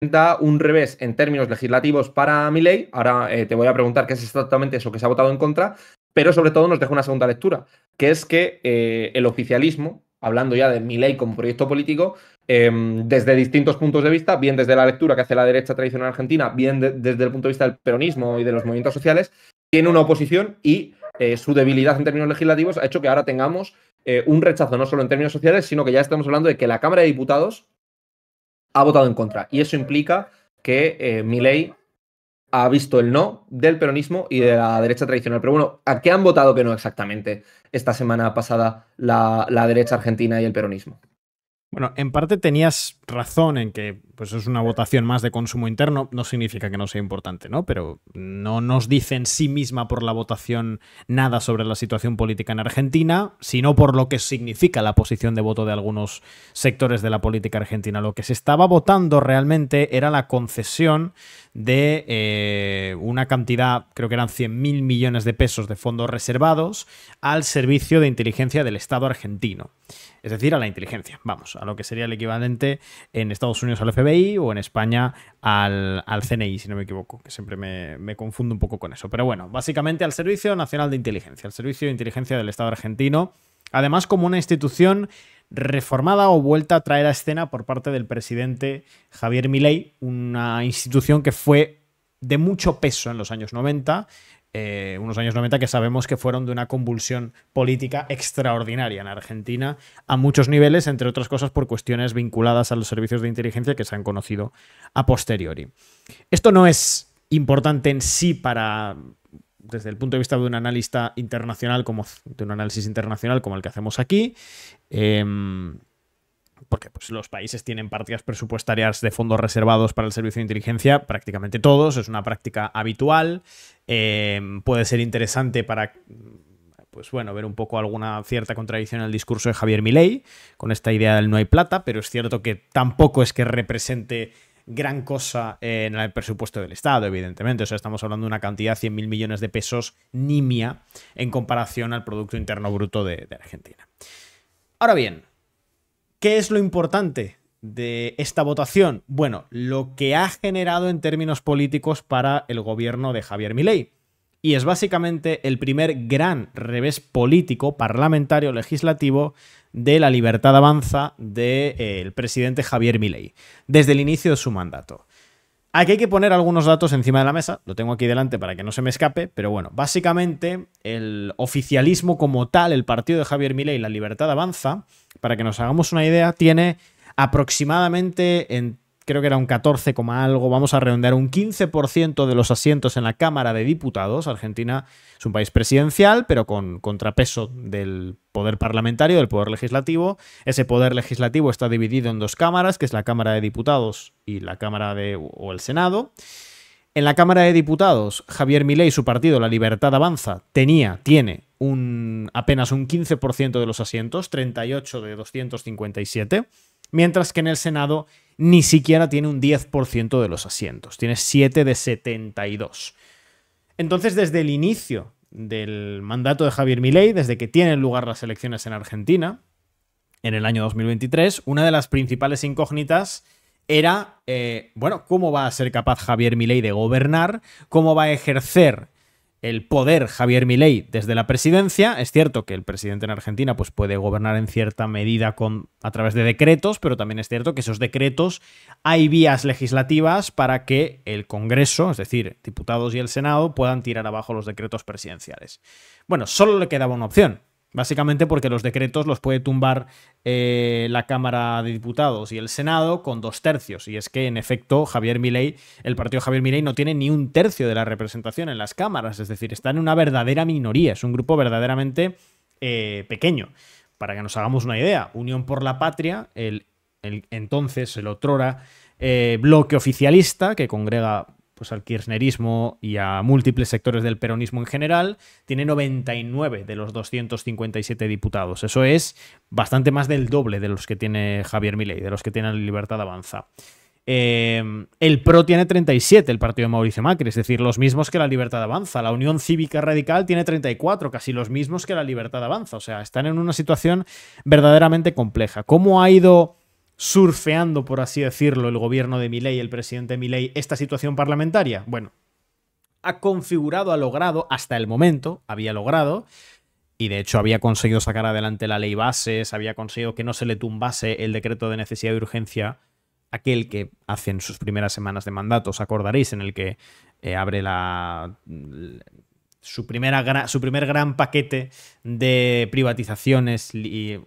Da un revés en términos legislativos para Milei. Ahora te voy a preguntar qué es exactamente eso que se ha votado en contra, pero sobre todo nos deja una segunda lectura, que es que el oficialismo, hablando ya de Milei como proyecto político, desde distintos puntos de vista, bien desde la lectura que hace la derecha tradicional argentina, bien desde el punto de vista del peronismo y de los movimientos sociales, tiene una oposición y su debilidad en términos legislativos ha hecho que ahora tengamos un rechazo no solo en términos sociales, sino que ya estamos hablando de que la Cámara de Diputados ha votado en contra. Y eso implica que Milei ha visto el no del peronismo y de la derecha tradicional. Pero bueno, ¿a qué han votado que no exactamente esta semana pasada la derecha argentina y el peronismo? Bueno, en parte tenías razón en que pues es una votación más de consumo interno, no significa que no sea importante, ¿no? Pero no nos dice en sí misma por la votación nada sobre la situación política en Argentina, sino por lo que significa la posición de voto de algunos sectores de la política argentina. Lo que se estaba votando realmente era la concesión de una cantidad, creo que eran 100.000 millones de pesos de fondos reservados al servicio de inteligencia del Estado argentino. Es decir, a la inteligencia, vamos, a lo que sería el equivalente en Estados Unidos al FBI o en España al CNI, si no me equivoco, que siempre me confundo un poco con eso. Pero bueno, básicamente al Servicio Nacional de Inteligencia, al Servicio de Inteligencia del Estado argentino, además como una institución reformada o vuelta a traer a escena por parte del presidente Javier Milei, una institución que fue de mucho peso en los años 90, unos años 90 que sabemos que fueron de una convulsión política extraordinaria en Argentina a muchos niveles, entre otras cosas por cuestiones vinculadas a los servicios de inteligencia que se han conocido a posteriori. Esto no es importante en sí desde el punto de vista de un analista internacional de un análisis internacional como el que hacemos aquí, porque pues, los países tienen partidas presupuestarias de fondos reservados para el servicio de inteligencia, prácticamente todos, es una práctica habitual, puede ser interesante para pues bueno, ver un poco alguna cierta contradicción en el discurso de Javier Milei con esta idea del no hay plata, pero es cierto que tampoco es que represente gran cosa en el presupuesto del Estado, evidentemente. O sea, estamos hablando de una cantidad de 100.000 millones de pesos nimia en comparación al Producto Interno Bruto de Argentina. Ahora bien, ¿qué es lo importante de esta votación? Bueno, lo que ha generado en términos políticos para el gobierno de Javier Milei. Y es básicamente el primer gran revés político, parlamentario, legislativo de la Libertad Avanza del presidente Javier Milei, desde el inicio de su mandato. Aquí hay que poner algunos datos encima de la mesa, lo tengo aquí delante para que no se me escape, pero bueno, básicamente el oficialismo como tal, el partido de Javier Milei, la Libertad Avanza, para que nos hagamos una idea, tiene aproximadamente, creo que era un 14, algo, vamos a redondear, un 15% de los asientos en la Cámara de Diputados. Argentina es un país presidencial, pero con contrapeso del poder parlamentario, del poder legislativo. Ese poder legislativo está dividido en dos cámaras, que es la Cámara de Diputados y la Cámara o el Senado. En la Cámara de Diputados, Javier Milei, su partido, la Libertad Avanza, tiene apenas un 15% de los asientos, 38 de 257, mientras que en el Senado ni siquiera tiene un 10% de los asientos, tiene 7 de 72. Entonces, desde el inicio del mandato de Javier Milei, desde que tienen lugar las elecciones en Argentina, en el año 2023, una de las principales incógnitas era, bueno, ¿cómo va a ser capaz Javier Milei de gobernar? ¿Cómo va a ejercer el poder Javier Milei desde la presidencia? Es cierto que el presidente en Argentina pues, puede gobernar en cierta medida a través de decretos, pero también es cierto que esos decretos hay vías legislativas para que el Congreso, es decir, diputados y el Senado, puedan tirar abajo los decretos presidenciales. Bueno, solo le quedaba una opción. Básicamente porque los decretos los puede tumbar la Cámara de Diputados y el Senado con 2/3. Y es que, en efecto, el partido Javier Milei no tiene ni 1/3 de la representación en las cámaras. Es decir, está en una verdadera minoría. Es un grupo verdaderamente pequeño. Para que nos hagamos una idea, Unión por la Patria, entonces el otrora bloque oficialista que congrega pues al kirchnerismo y a múltiples sectores del peronismo en general, tiene 99 de los 257 diputados. Eso es bastante más del doble de los que tiene Javier Milei, de los que tiene la Libertad Avanza. El PRO tiene 37, el partido de Mauricio Macri, es decir, los mismos que la Libertad Avanza. La Unión Cívica Radical tiene 34, casi los mismos que la Libertad Avanza. O sea, están en una situación verdaderamente compleja. ¿Cómo ha ido surfeando, por así decirlo, el gobierno de Milei, el presidente Milei, esta situación parlamentaria? Bueno, ha configurado, ha logrado, hasta el momento había logrado, y de hecho había conseguido sacar adelante la ley bases, había conseguido que no se le tumbase el decreto de necesidad y urgencia, aquel que hace en sus primeras semanas de mandato, os acordaréis, en el que abre su primer gran paquete de privatizaciones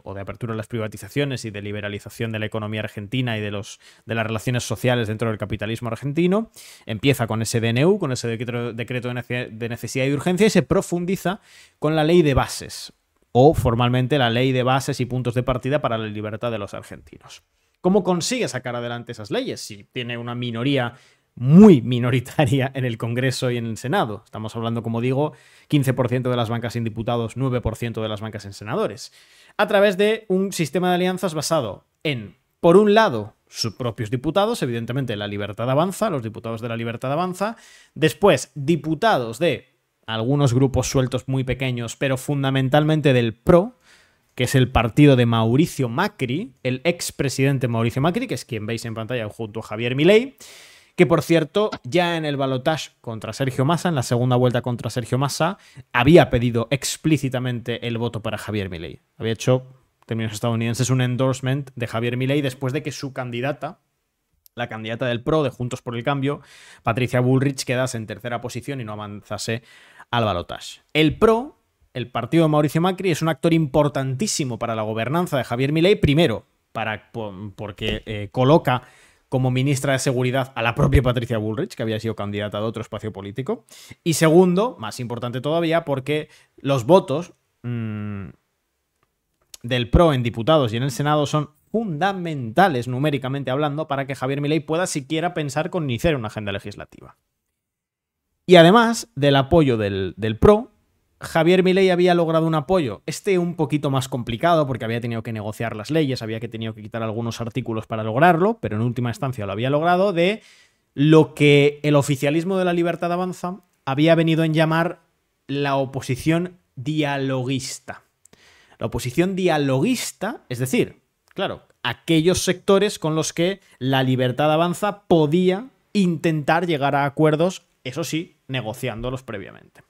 o de apertura a las privatizaciones y de liberalización de la economía argentina y de las relaciones sociales dentro del capitalismo argentino. Empieza con ese DNU, con ese decreto de necesidad y urgencia, y se profundiza con la ley de bases, o formalmente la ley de bases y puntos de partida para la libertad de los argentinos. ¿Cómo consigue sacar adelante esas leyes si tiene una minoría muy minoritaria en el Congreso y en el Senado? Estamos hablando, como digo, 15% de las bancas en diputados, 9% de las bancas en senadores. A través de un sistema de alianzas basado en, por un lado, sus propios diputados, evidentemente la Libertad Avanza, los diputados de la Libertad Avanza, después diputados de algunos grupos sueltos muy pequeños, pero fundamentalmente del PRO, que es el partido de Mauricio Macri, el expresidente Mauricio Macri, que es quien veis en pantalla junto a Javier Milei, que por cierto, ya en el balotaje contra Sergio Massa, en la segunda vuelta contra Sergio Massa, había pedido explícitamente el voto para Javier Milei. Había hecho, en términos estadounidenses, un endorsement de Javier Milei después de que su candidata, la candidata del PRO, de Juntos por el Cambio, Patricia Bullrich, quedase en tercera posición y no avanzase al balotaje. El PRO, el partido de Mauricio Macri, es un actor importantísimo para la gobernanza de Javier Milei, primero porque coloca como ministra de Seguridad a la propia Patricia Bullrich, que había sido candidata de otro espacio político, y segundo, más importante todavía, porque los votos del PRO en diputados y en el Senado son fundamentales, numéricamente hablando, para que Javier Milei pueda siquiera pensar con iniciar una agenda legislativa. Y además del apoyo del PRO, Javier Milei había logrado un apoyo, un poquito más complicado porque había tenido que negociar las leyes, había tenido que quitar algunos artículos para lograrlo, pero en última instancia lo había logrado, de lo que el oficialismo de la Libertad Avanza había venido en llamar la oposición dialoguista. La oposición dialoguista, es decir, claro, aquellos sectores con los que la Libertad Avanza podía intentar llegar a acuerdos, eso sí, negociándolos previamente.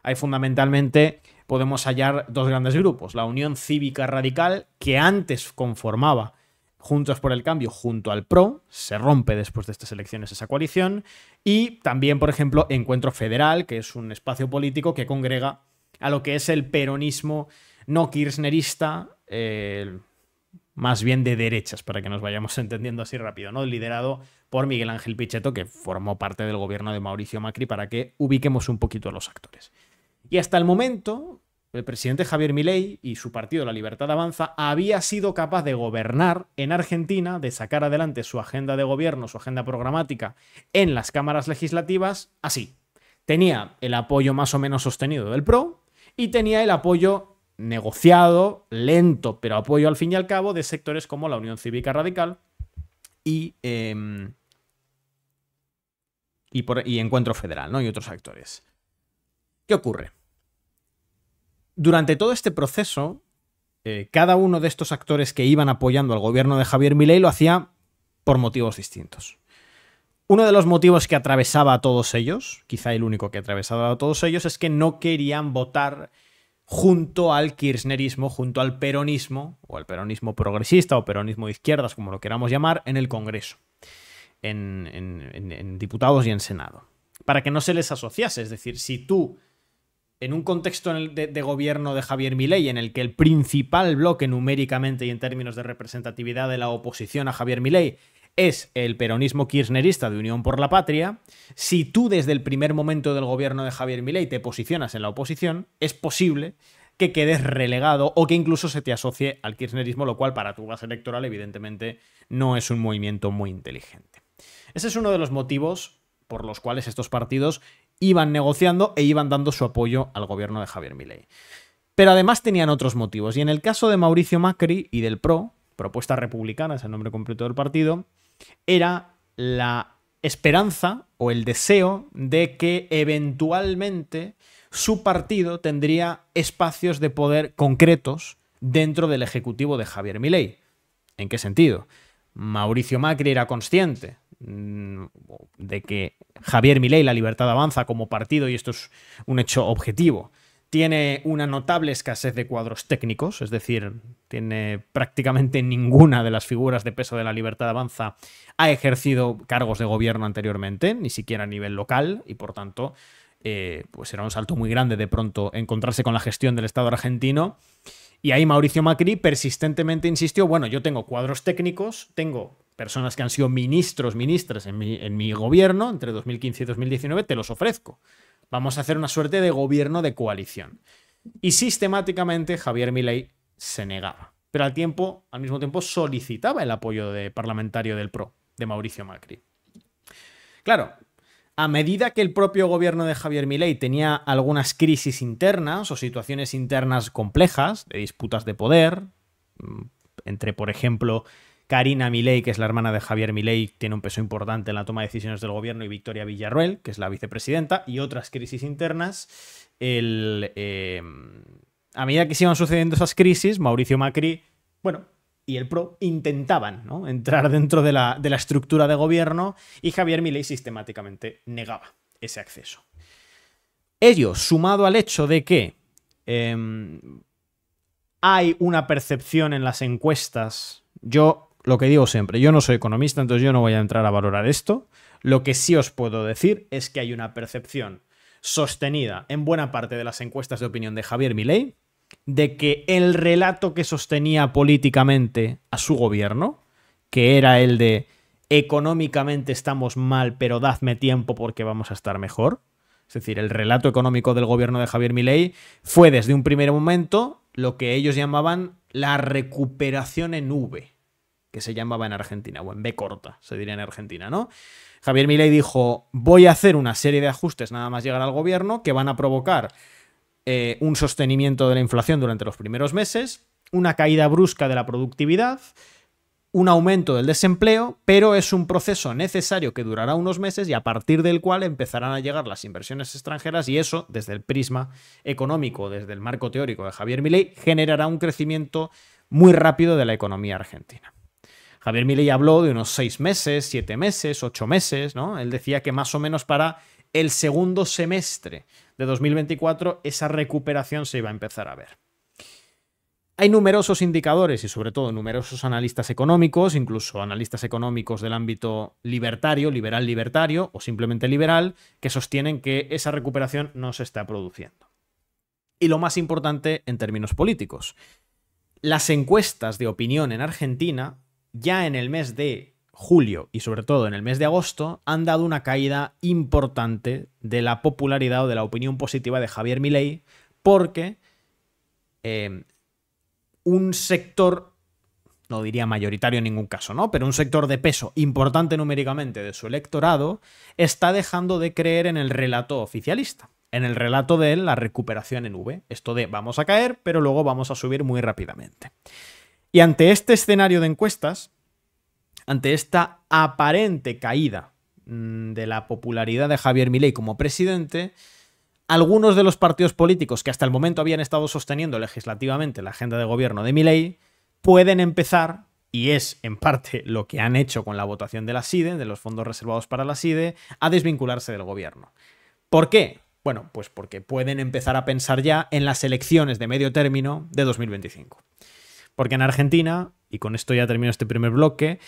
Ahí fundamentalmente podemos hallar dos grandes grupos. La Unión Cívica Radical, que antes conformaba Juntos por el Cambio junto al PRO, se rompe después de estas elecciones esa coalición, y también, por ejemplo, Encuentro Federal, que es un espacio político que congrega a lo que es el peronismo no kirchnerista, más bien de derechas, para que nos vayamos entendiendo así rápido, ¿no? Liderado por Miguel Ángel Pichetto, que formó parte del gobierno de Mauricio Macri, para que ubiquemos un poquito a los actores. Y hasta el momento, el presidente Javier Milei y su partido, La Libertad Avanza, había sido capaz de gobernar en Argentina, de sacar adelante su agenda de gobierno, su agenda programática en las cámaras legislativas, así. Tenía el apoyo más o menos sostenido del PRO y tenía el apoyo negociado, lento, pero apoyo al fin y al cabo de sectores como la Unión Cívica Radical y Encuentro Federal, ¿no? Y otros actores. ¿Qué ocurre? Durante todo este proceso, cada uno de estos actores que iban apoyando al gobierno de Javier Milei lo hacía por motivos distintos. Uno de los motivos que atravesaba a todos ellos, quizá el único que atravesaba a todos ellos, es que no querían votar junto al kirchnerismo, junto al peronismo, o al peronismo progresista o peronismo de izquierdas, como lo queramos llamar, en el Congreso, en diputados y en Senado. Para que no se les asociase, es decir, si tú, en un contexto de gobierno de Javier Milei, en el que el principal bloque numéricamente y en términos de representatividad de la oposición a Javier Milei es el peronismo kirchnerista de Unión por la Patria, si tú desde el primer momento del gobierno de Javier Milei te posicionas en la oposición, es posible que quedes relegado o que incluso se te asocie al kirchnerismo, lo cual para tu base electoral evidentemente no es un movimiento muy inteligente. Ese es uno de los motivos por los cuales estos partidos iban negociando e iban dando su apoyo al gobierno de Javier Milei. Pero además tenían otros motivos, y en el caso de Mauricio Macri y del PRO, Propuesta Republicana, es el nombre completo del partido, era la esperanza o el deseo de que eventualmente su partido tendría espacios de poder concretos dentro del ejecutivo de Javier Milei. ¿En qué sentido? Mauricio Macri era consciente de que Javier Milei, La Libertad Avanza como partido, y esto es un hecho objetivo, tiene una notable escasez de cuadros técnicos, es decir, tiene prácticamente ninguna de las figuras de peso de La Libertad Avanza ha ejercido cargos de gobierno anteriormente, ni siquiera a nivel local, y por tanto, pues era un salto muy grande de pronto encontrarse con la gestión del Estado argentino. Y ahí Mauricio Macri persistentemente insistió, bueno, yo tengo cuadros técnicos, tengo personas que han sido ministras en mi gobierno entre 2015 y 2019, te los ofrezco. Vamos a hacer una suerte de gobierno de coalición. Y sistemáticamente Javier Milei se negaba. Pero al mismo tiempo solicitaba el apoyo parlamentario del PRO, de Mauricio Macri. Claro, a medida que el propio gobierno de Javier Milei tenía algunas crisis internas o situaciones internas complejas, de disputas de poder, entre, por ejemplo, Karina Milei, que es la hermana de Javier Milei, tiene un peso importante en la toma de decisiones del gobierno, y Victoria Villarroel, que es la vicepresidenta, y otras crisis internas, a medida que se iban sucediendo esas crisis, Mauricio Macri, y el PRO intentaban, ¿no?, entrar dentro de la estructura de gobierno, y Javier Milei sistemáticamente negaba ese acceso. Ello, sumado al hecho de que hay una percepción en las encuestas, lo que digo siempre, yo no soy economista, entonces yo no voy a entrar a valorar esto. Lo que sí os puedo decir es que hay una percepción sostenida en buena parte de las encuestas de opinión de Javier Milei de que el relato que sostenía políticamente a su gobierno, que era el de económicamente estamos mal, pero dadme tiempo porque vamos a estar mejor, es decir, el relato económico del gobierno de Javier Milei fue desde un primer momento lo que ellos llamaban la recuperación en V, que se llamaba en Argentina, o en B corta, se diría en Argentina, ¿no? Javier Milei dijo, voy a hacer una serie de ajustes nada más llegar al gobierno que van a provocar un sostenimiento de la inflación durante los primeros meses, una caída brusca de la productividad, un aumento del desempleo, pero es un proceso necesario que durará unos meses y a partir del cual empezarán a llegar las inversiones extranjeras, y eso, desde el prisma económico, desde el marco teórico de Javier Milei, generará un crecimiento muy rápido de la economía argentina. Javier Milei habló de unos 6 meses, 7 meses, 8 meses, ¿no? Él decía que más o menos para el segundo semestre de 2024 esa recuperación se iba a empezar a ver. Hay numerosos indicadores y sobre todo numerosos analistas económicos, incluso analistas económicos del ámbito libertario, liberal-libertario o simplemente liberal, que sostienen que esa recuperación no se está produciendo. Y lo más importante en términos políticos, las encuestas de opinión en Argentina ya en el mes de julio y sobre todo en el mes de agosto han dado una caída importante de la popularidad o de la opinión positiva de Javier Milei, porque un sector, no diría mayoritario en ningún caso, ¿no?, pero un sector de peso importante numéricamente de su electorado está dejando de creer en el relato oficialista, en el relato de la recuperación en V, esto de vamos a caer pero luego vamos a subir muy rápidamente. Y ante este escenario de encuestas, ante esta aparente caída de la popularidad de Javier Milei como presidente, algunos de los partidos políticos que hasta el momento habían estado sosteniendo legislativamente la agenda de gobierno de Milei pueden empezar, y es en parte lo que han hecho con la votación de la SIDE, de los fondos reservados para la SIDE, a desvincularse del gobierno. ¿Por qué? Bueno, pues porque pueden empezar a pensar ya en las elecciones de medio término de 2025. Porque en Argentina, y con esto ya termino este primer bloque,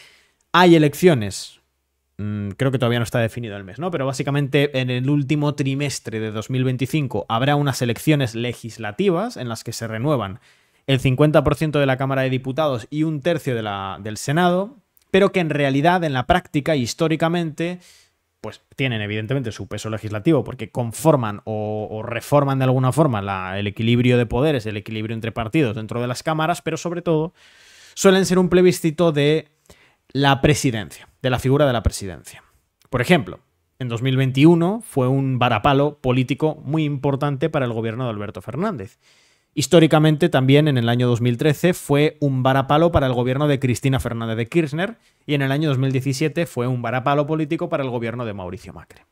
hay elecciones, creo que todavía no está definido el mes, ¿no?, pero básicamente en el último trimestre de 2025 habrá unas elecciones legislativas en las que se renuevan el 50% de la Cámara de Diputados y un tercio del Senado, pero que en realidad, en la práctica, históricamente, pues tienen evidentemente su peso legislativo porque conforman o reforman de alguna forma el equilibrio de poderes, el equilibrio entre partidos dentro de las cámaras, pero sobre todo suelen ser un plebiscito de la presidencia, de la figura de la presidencia. Por ejemplo, en 2021 fue un varapalo político muy importante para el gobierno de Alberto Fernández. Históricamente también en el año 2013 fue un varapalo para el gobierno de Cristina Fernández de Kirchner y en el año 2017 fue un varapalo político para el gobierno de Mauricio Macri.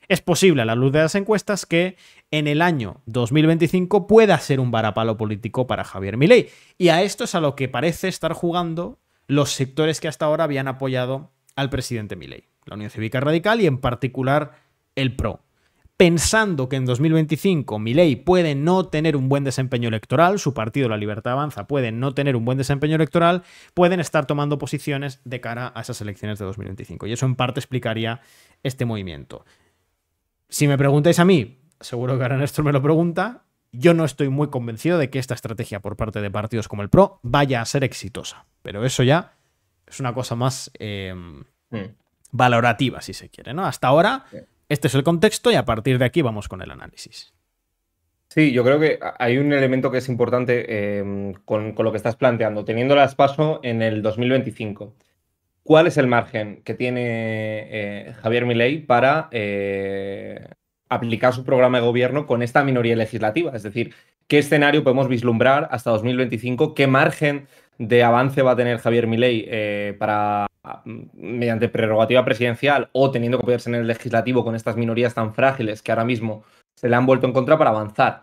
Es posible, a la luz de las encuestas, que en el año 2025 pueda ser un varapalo político para Javier Milei. Y a esto es a lo que parece estar jugando los sectores que hasta ahora habían apoyado al presidente Milei, la Unión Cívica Radical y en particular el PRO. Pensando que en 2025 Milei puede no tener un buen desempeño electoral, su partido La Libertad Avanza puede no tener un buen desempeño electoral, pueden estar tomando posiciones de cara a esas elecciones de 2025. Y eso en parte explicaría este movimiento. Si me preguntáis a mí, seguro que ahora Néstor me lo pregunta, yo no estoy muy convencido de que esta estrategia por parte de partidos como el PRO vaya a ser exitosa. Pero eso ya es una cosa más valorativa, si se quiere, ¿no? Hasta ahora... Este es el contexto y a partir de aquí vamos con el análisis. Sí, yo creo que hay un elemento que es importante con lo que estás planteando. Teniendo las PASO en el 2025, ¿cuál es el margen que tiene Javier Milei para aplicar su programa de gobierno con esta minoría legislativa? Es decir, ¿qué escenario podemos vislumbrar hasta 2025? ¿Qué margen de avance va a tener Javier Milei para, mediante prerrogativa presidencial o teniendo que apoyarse en el legislativo con estas minorías tan frágiles que ahora mismo se le han vuelto en contra para avanzar?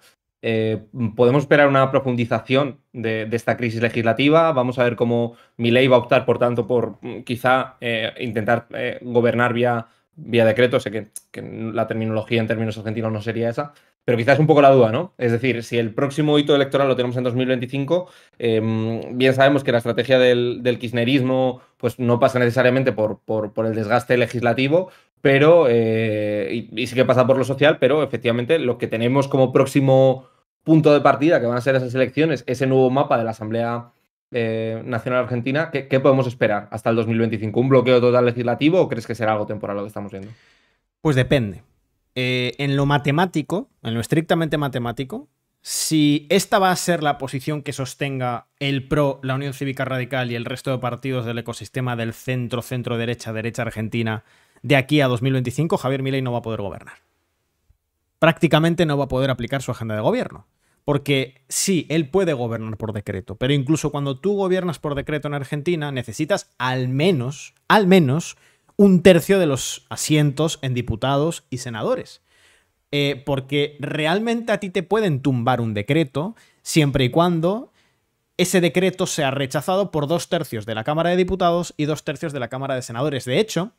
¿Podemos esperar una profundización de esta crisis legislativa? Vamos a ver cómo Milei va a optar, por tanto, por quizá intentar gobernar vía decreto. Sé que la terminología en términos argentinos no sería esa, pero quizás es un poco la duda, ¿no? Es decir, si el próximo hito electoral lo tenemos en 2025, bien sabemos que la estrategia del kirchnerismo pues, no pasa necesariamente por el desgaste legislativo, pero y sí que pasa por lo social, pero efectivamente lo que tenemos como próximo punto de partida, que van a ser esas elecciones, ese nuevo mapa de la Asamblea Nacional Argentina, ¿qué podemos esperar hasta el 2025? ¿Un bloqueo total legislativo o crees que será algo temporal lo que estamos viendo? Pues depende. En lo matemático, en lo estrictamente matemático, si esta va a ser la posición que sostenga el PRO, la Unión Cívica Radical y el resto de partidos del ecosistema del centro, centro-derecha, derecha argentina, de aquí a 2025, Javier Milei no va a poder gobernar. Prácticamente no va a poder aplicar su agenda de gobierno. Porque sí, él puede gobernar por decreto, pero incluso cuando tú gobiernas por decreto en Argentina, necesitas al menos, un tercio de los asientos en diputados y senadores. Porque realmente a ti te pueden tumbar un decreto siempre y cuando ese decreto sea rechazado por 2/3 de la Cámara de Diputados y 2/3 de la Cámara de Senadores. De hecho,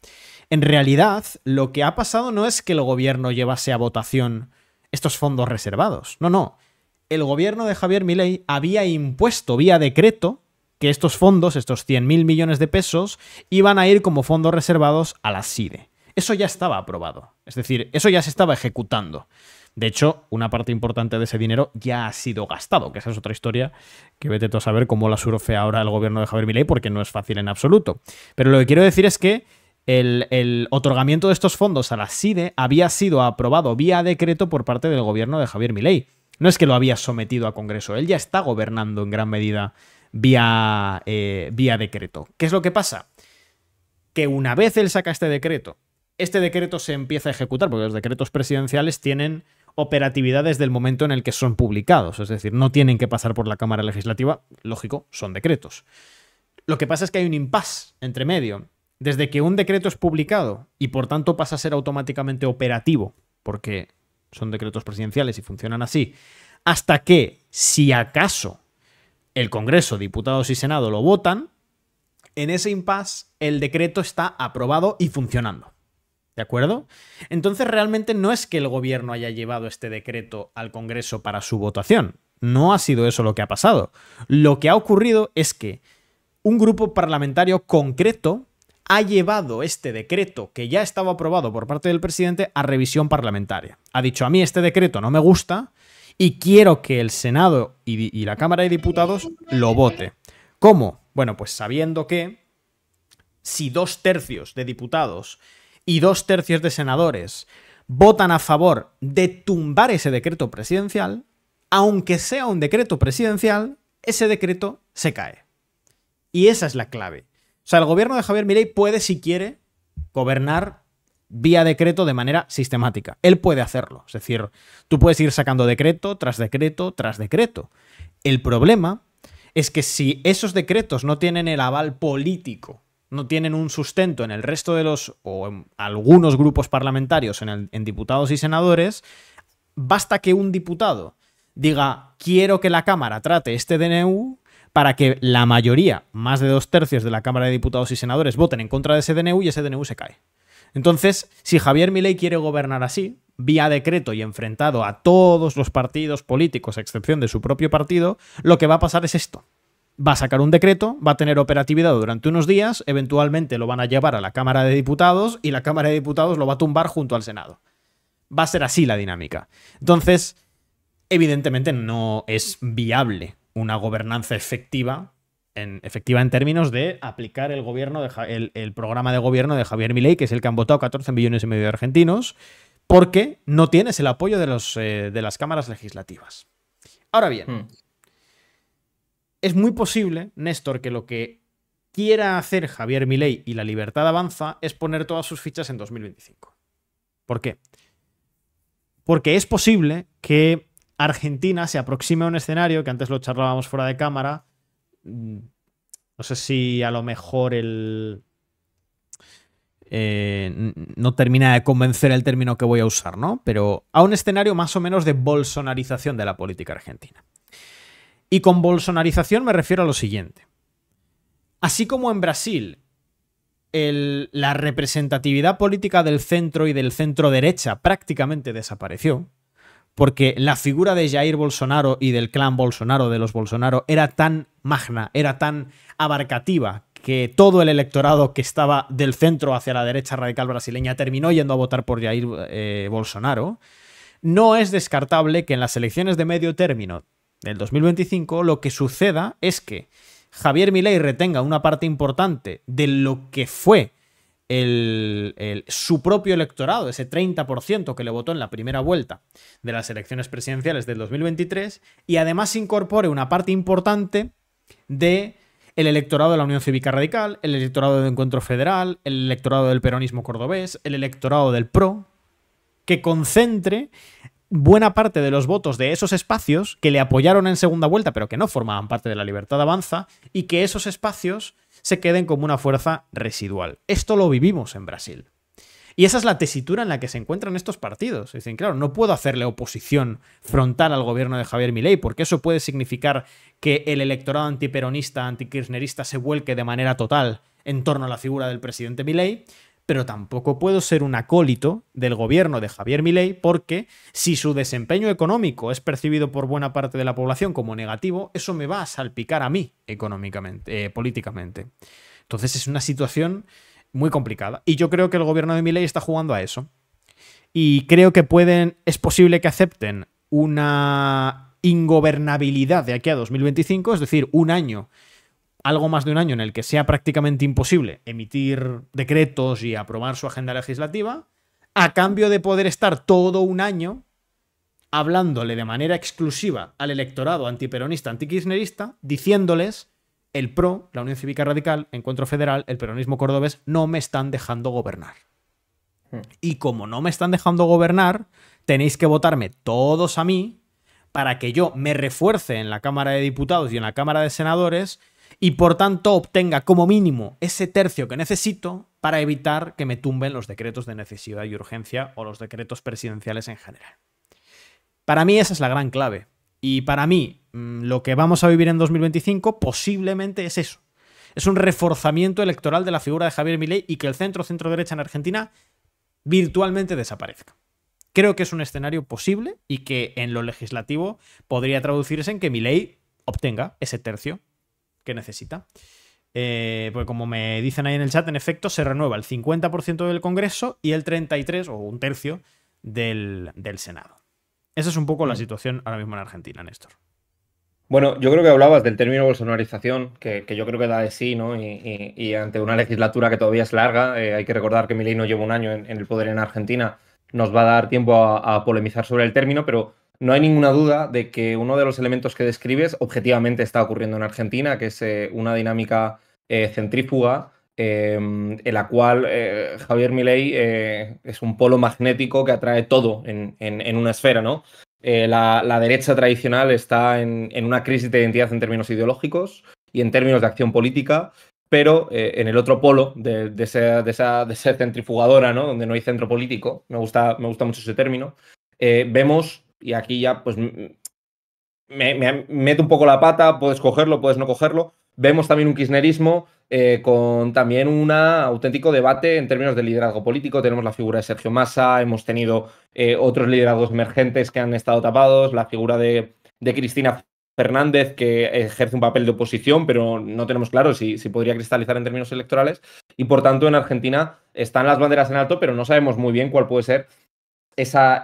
en realidad, lo que ha pasado no es que el gobierno llevase a votación estos fondos reservados. No. El gobierno de Javier Milei había impuesto vía decreto que estos fondos, estos 100.000 millones de pesos, iban a ir como fondos reservados a la SIDE. Eso ya estaba aprobado. Es decir, eso ya se estaba ejecutando. De hecho, una parte importante de ese dinero ya ha sido gastado, que esa es otra historia que vete tú a saber cómo la surfea ahora el gobierno de Javier Milei, porque no es fácil en absoluto. Pero lo que quiero decir es que el otorgamiento de estos fondos a la SIDE había sido aprobado vía decreto por parte del gobierno de Javier Milei. No es que lo había sometido a Congreso, él ya está gobernando en gran medida vía decreto. ¿Qué es lo que pasa? Que una vez él saca este decreto se empieza a ejecutar, porque los decretos presidenciales tienen operatividad desde el momento en el que son publicados, es decir, no tienen que pasar por la Cámara Legislativa, lógico, son decretos. Lo que pasa es que hay un impasse entre medio. Desde que un decreto es publicado y por tanto pasa a ser automáticamente operativo, porque son decretos presidenciales y funcionan así, hasta que, si acaso, el Congreso, diputados y Senado lo votan, en ese impasse el decreto está aprobado y funcionando. ¿De acuerdo? Entonces realmente no es que el gobierno haya llevado este decreto al Congreso para su votación. No ha sido eso lo que ha pasado. Lo que ha ocurrido es que un grupo parlamentario concreto ha llevado este decreto que ya estaba aprobado por parte del presidente a revisión parlamentaria. Ha dicho, a mí este decreto no me gusta y quiero que el Senado y la Cámara de Diputados lo vote. ¿Cómo? Bueno, pues sabiendo que si 2/3 de diputados y 2/3 de senadores votan a favor de tumbar ese decreto presidencial, aunque sea un decreto presidencial, ese decreto se cae. Y esa es la clave. O sea, el gobierno de Javier Milei puede, si quiere, gobernar vía decreto de manera sistemática. Él puede hacerlo. Es decir, tú puedes ir sacando decreto tras decreto tras decreto. El problema es que si esos decretos no tienen el aval político, no tienen un sustento en el resto de los, o en algunos grupos parlamentarios, en diputados y senadores, basta que un diputado diga, quiero que la Cámara trate este DNU, para que la mayoría, más de 2/3 de la Cámara de Diputados y Senadores, voten en contra de ese DNU y ese DNU se cae. Entonces, si Javier Milei quiere gobernar así, vía decreto y enfrentado a todos los partidos políticos, a excepción de su propio partido, lo que va a pasar es esto. Va a sacar un decreto, va a tener operatividad durante unos días, eventualmente lo van a llevar a la Cámara de Diputados y la Cámara de Diputados lo va a tumbar junto al Senado. Va a ser así la dinámica. Entonces, evidentemente no es viable una gobernanza efectiva en términos de aplicar el programa de gobierno de Javier Milei, que es el que han votado 14 millones y medio de argentinos, porque no tienes el apoyo de las cámaras legislativas. Ahora bien, es muy posible, Néstor, que lo que quiera hacer Javier Milei y la Libertad Avanza es poner todas sus fichas en 2025. ¿Por qué? Porque es posible que Argentina se aproxime a un escenario, que antes lo charlábamos fuera de cámara, no sé si a lo mejor no termina de convencer el término que voy a usar, ¿no? Pero a un escenario más o menos de bolsonarización de la política argentina. Y con bolsonarización me refiero a lo siguiente. Así como en Brasil la representatividad política del centro y del centro derecha prácticamente desapareció, porque la figura de Jair Bolsonaro y del clan Bolsonaro, de los Bolsonaro, era tan magna, era tan abarcativa, que todo el electorado que estaba del centro hacia la derecha radical brasileña terminó yendo a votar por Jair Bolsonaro. No es descartable que en las elecciones de medio término del 2025 lo que suceda es que Javier Milei retenga una parte importante de lo que fue su propio electorado, ese 30% que le votó en la primera vuelta de las elecciones presidenciales del 2023, y además incorpore una parte importante del electorado de la Unión Cívica Radical, el electorado del Encuentro Federal, el electorado del peronismo cordobés, el electorado del PRO, que concentre buena parte de los votos de esos espacios que le apoyaron en segunda vuelta, pero que no formaban parte de la Libertad Avanza, y que esos espacios se queden como una fuerza residual. Esto lo vivimos en Brasil. Y esa es la tesitura en la que se encuentran estos partidos. Dicen, claro, no puedo hacerle oposición frontal al gobierno de Javier Milei, porque eso puede significar que el electorado antiperonista, antikirchnerista se vuelque de manera total en torno a la figura del presidente Milei, pero tampoco puedo ser un acólito del gobierno de Javier Milei, porque si su desempeño económico es percibido por buena parte de la población como negativo, eso me va a salpicar a mí económicamente, políticamente. Entonces es una situación muy complicada. Y yo creo que el gobierno de Milei está jugando a eso. Y creo que es posible que acepten una ingobernabilidad de aquí a 2025, es decir, algo más de un año en el que sea prácticamente imposible emitir decretos y aprobar su agenda legislativa, a cambio de poder estar todo un año hablándole de manera exclusiva al electorado antiperonista, antikirchnerista, diciéndoles: el PRO, la Unión Cívica Radical, Encuentro Federal, el peronismo cordobés, no me están dejando gobernar. Y como no me están dejando gobernar, tenéis que votarme todos a mí para que yo me refuerce en la Cámara de Diputados y en la Cámara de Senadores, y por tanto obtenga como mínimo ese tercio que necesito para evitar que me tumben los decretos de necesidad y urgencia o los decretos presidenciales en general. Para mí esa es la gran clave. Y para mí lo que vamos a vivir en 2025 posiblemente es eso. Es un reforzamiento electoral de la figura de Javier Milei y que el centro-derecha en Argentina virtualmente desaparezca. Creo que es un escenario posible y que en lo legislativo podría traducirse en que Milei obtenga ese tercio que necesita. Porque como me dicen ahí en el chat, en efecto se renueva el 50% del Congreso y el 33% o un tercio del Senado. Esa es un poco la situación ahora mismo en Argentina, Néstor. Bueno, yo creo que hablabas del término bolsonarización, que yo creo que da de sí, ¿no? Y ante una legislatura que todavía es larga, hay que recordar que Milei no lleva un año en el poder en Argentina, nos va a dar tiempo a polemizar sobre el término, pero no hay ninguna duda de que uno de los elementos que describes objetivamente está ocurriendo en Argentina, que es una dinámica centrífuga, en la cual Javier Milei es un polo magnético que atrae todo en una esfera, ¿no? La derecha tradicional está en una crisis de identidad en términos ideológicos y en términos de acción política, pero en el otro polo de ser centrifugadora, ¿no? Donde no hay centro político, me gusta mucho ese término, vemos, y aquí ya pues mete un poco la pata, puedes cogerlo, puedes no cogerlo. Vemos también un kirchnerismo con también un auténtico debate en términos de liderazgo político. Tenemos la figura de Sergio Massa, hemos tenido otros liderazgos emergentes que han estado tapados, la figura de Cristina Fernández, que ejerce un papel de oposición, pero no tenemos claro si podría cristalizar en términos electorales. Y por tanto, en Argentina están las banderas en alto, pero no sabemos muy bien cuál puede ser esa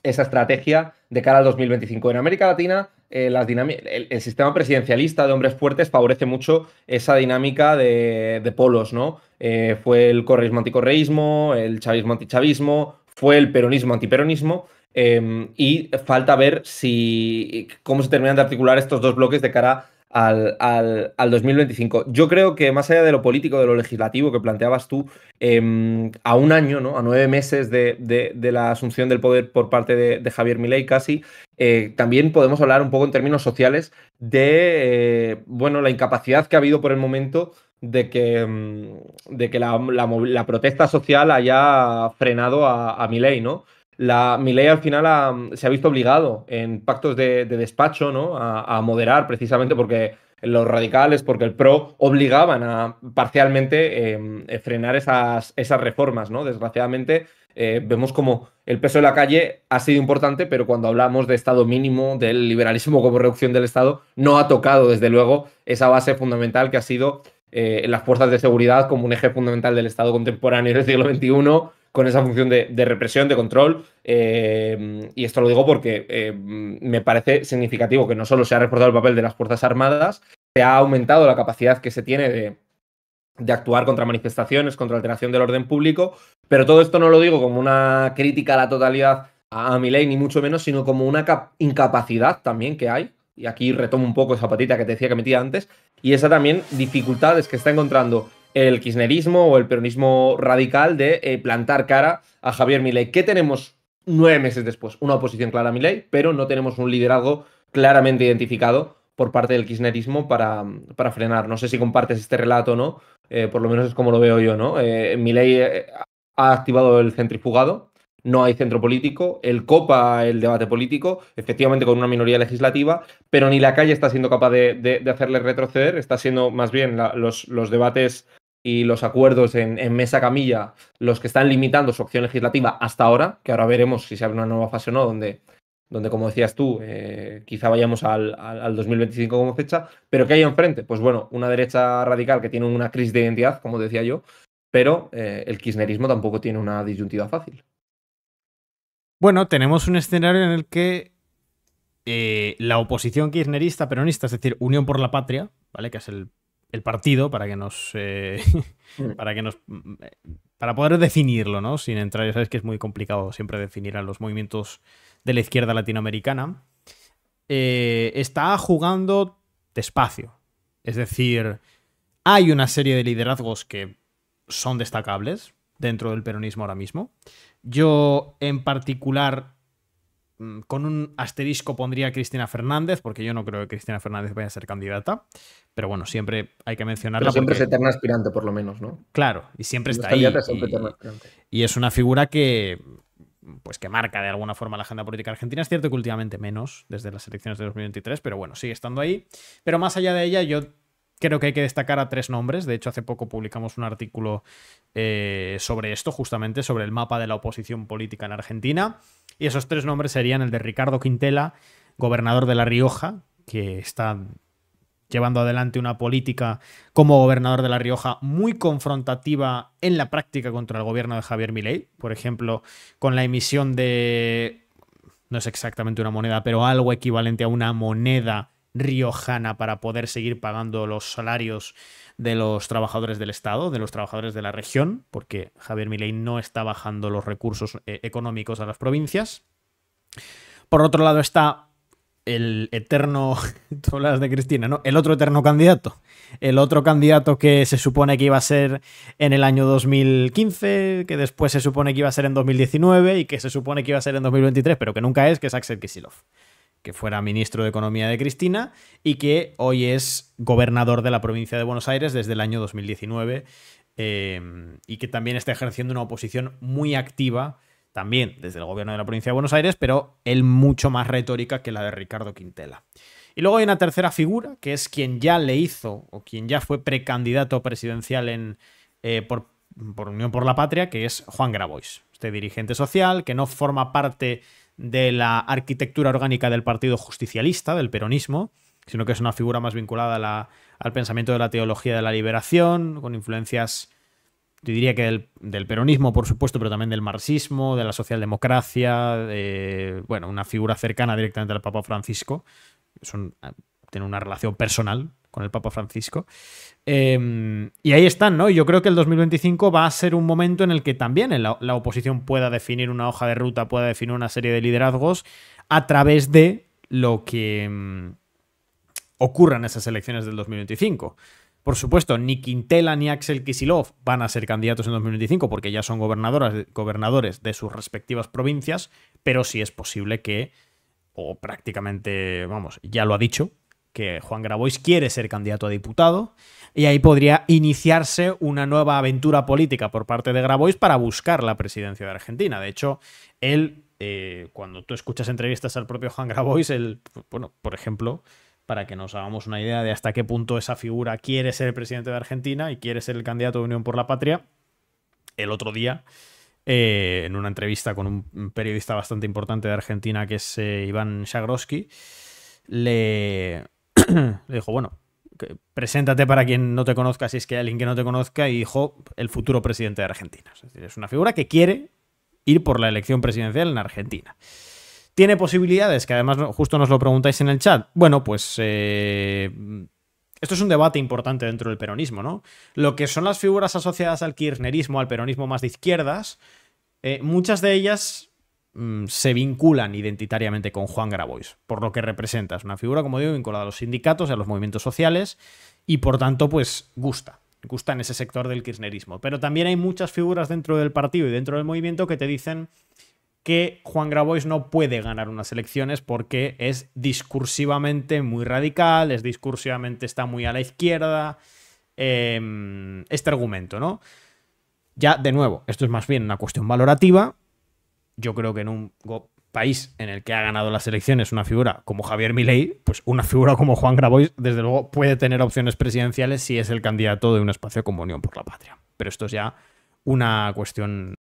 estrategia de cara al 2025. En América Latina, el sistema presidencialista de hombres fuertes favorece mucho esa dinámica de polos, ¿no? Fue el correísmo anticorreísmo, el chavismo antichavismo, fue el peronismo antiperonismo. Y falta ver cómo se terminan de articular estos dos bloques de cara al 2025. Yo creo que más allá de lo político, de lo legislativo que planteabas tú, a un año, ¿no? A 9 meses de la asunción del poder por parte de Javier Milei casi, también podemos hablar un poco en términos sociales de bueno, la incapacidad que ha habido por el momento de que la protesta social haya frenado a Milei, ¿no? Milei al final se ha visto obligado en pactos de despacho, ¿no? A moderar precisamente porque los radicales, porque el PRO obligaban a parcialmente frenar esas reformas, ¿no? Desgraciadamente vemos como el peso de la calle ha sido importante, pero cuando hablamos de Estado mínimo, del liberalismo como reducción del Estado, no ha tocado desde luego esa base fundamental que ha sido las fuerzas de seguridad como un eje fundamental del Estado contemporáneo del siglo XXI, con esa función de represión, de control. Y esto lo digo porque me parece significativo que no solo se ha reforzado el papel de las Fuerzas Armadas, se ha aumentado la capacidad que se tiene de actuar contra manifestaciones, contra alteración del orden público, pero todo esto no lo digo como una crítica a la totalidad a Milei, ni mucho menos, sino como una incapacidad también que hay, y aquí retomo un poco esa patita que te decía que metía antes, y esa también dificultades que está encontrando el kirchnerismo o el peronismo radical de plantar cara a Javier Milei. ¿Qué tenemos 9 meses después? Una oposición clara a Milei, pero no tenemos un liderazgo claramente identificado por parte del kirchnerismo para frenar. No sé si compartes este relato o no, por lo menos es como lo veo yo, ¿no? Milei ha activado el centrifugado, no hay centro político, él copa el debate político, efectivamente con una minoría legislativa, pero ni la calle está siendo capaz de hacerle retroceder, está siendo más bien los debates y los acuerdos en mesa camilla los que están limitando su acción legislativa hasta ahora, que ahora veremos si se abre una nueva fase o no, donde como decías tú, quizá vayamos al 2025 como fecha, pero ¿qué hay enfrente? Pues bueno, una derecha radical que tiene una crisis de identidad, como decía yo, pero el kirchnerismo tampoco tiene una disyuntiva fácil. Bueno, tenemos un escenario en el que la oposición kirchnerista peronista, es decir, Unión por la Patria, ¿vale? Que es el partido para que nos para poder definirlo, ¿no? Sin entrar, ya sabes que es muy complicado siempre definir a los movimientos de la izquierda latinoamericana. Está jugando despacio. Es decir, hay una serie de liderazgos que son destacables dentro del peronismo ahora mismo. Yo, en particular, con un asterisco pondría a Cristina Fernández, porque yo no creo que Cristina Fernández vaya a ser candidata. Pero bueno, siempre hay que mencionarla. Pero siempre porque, es eterna aspirante, por lo menos, ¿no? claro, y siempre Los está ahí. candidatos siempre eterna aspirante. Y es una figura que, pues, que marca de alguna forma la agenda política argentina. Es cierto que últimamente menos, desde las elecciones de 2023, pero bueno, sigue estando ahí. Pero más allá de ella, yo creo que hay que destacar a 3 nombres. De hecho, hace poco publicamos un artículo sobre esto, justamente sobre el mapa de la oposición política en Argentina. Y esos 3 nombres serían el de Ricardo Quintela, gobernador de La Rioja, que está llevando adelante una política como gobernador de La Rioja muy confrontativa en la práctica contra el gobierno de Javier Milei. Por ejemplo, con la emisión de, no es exactamente una moneda, pero algo equivalente a una moneda riojana para poder seguir pagando los salarios de los trabajadores del Estado, de los trabajadores de la región, porque Javier Milei no está bajando los recursos económicos a las provincias. Por otro lado está el eterno, tú hablas de Cristina, ¿no? El otro eterno candidato. El otro candidato que se supone que iba a ser en el año 2015, que después se supone que iba a ser en 2019 y que se supone que iba a ser en 2023, pero que nunca es, que es Axel Kicillof, que fuera ministro de Economía de Cristina y que hoy es gobernador de la provincia de Buenos Aires desde el año 2019 y que también está ejerciendo una oposición muy activa también desde el gobierno de la provincia de Buenos Aires, pero él mucho más retórica que la de Ricardo Quintela. Y luego hay una tercera figura, que es quien ya le hizo, o quien ya fue precandidato presidencial por Unión por la Patria, que es Juan Grabois, este dirigente social que no forma parte de la arquitectura orgánica del Partido Justicialista, del peronismo, sino que es una figura más vinculada al pensamiento de la teología de la liberación, con influencias, yo diría que del peronismo, por supuesto, pero también del marxismo, de la socialdemocracia, bueno, una figura cercana directamente al Papa Francisco. Tiene una relación personal con el Papa Francisco. Y ahí están, ¿no? Yo creo que el 2025 va a ser un momento en el que también la oposición pueda definir una hoja de ruta, pueda definir una serie de liderazgos a través de lo que ocurra en esas elecciones del 2025. Por supuesto, ni Quintela ni Axel Kicillof van a ser candidatos en 2025 porque ya son gobernadores de sus respectivas provincias, pero sí es posible que, o prácticamente, vamos, ya lo ha dicho, que Juan Grabois quiere ser candidato a diputado y ahí podría iniciarse una nueva aventura política por parte de Grabois para buscar la presidencia de Argentina. De hecho, él, cuando tú escuchas entrevistas al propio Juan Grabois, él, bueno, por ejemplo, para que nos hagamos una idea de hasta qué punto esa figura quiere ser el presidente de Argentina y quiere ser el candidato de Unión por la Patria, el otro día, en una entrevista con un periodista bastante importante de Argentina que es Iván Jagroski, le dijo, bueno, preséntate para quien no te conozca, si es que hay alguien que no te conozca, y dijo el futuro presidente de Argentina. Es decir, es una figura que quiere ir por la elección presidencial en Argentina. ¿Tiene posibilidades? Que además justo nos lo preguntáis en el chat. Bueno, pues esto es un debate importante dentro del peronismo, ¿no? Lo que son las figuras asociadas al kirchnerismo, al peronismo más de izquierdas, muchas de ellas se vinculan identitariamente con Juan Grabois, por lo que representa. Es una figura, como digo, vinculada a los sindicatos y a los movimientos sociales y, por tanto, pues gusta en ese sector del kirchnerismo. Pero también hay muchas figuras dentro del partido y dentro del movimiento que te dicen que Juan Grabois no puede ganar unas elecciones porque es discursivamente muy radical, está muy a la izquierda, este argumento, ¿no? Ya, de nuevo, esto es más bien una cuestión valorativa. Yo creo que en un país en el que ha ganado las elecciones una figura como Javier Milei, pues una figura como Juan Grabois, desde luego, puede tener opciones presidenciales si es el candidato de un espacio como Unión por la Patria. Pero esto es ya una cuestión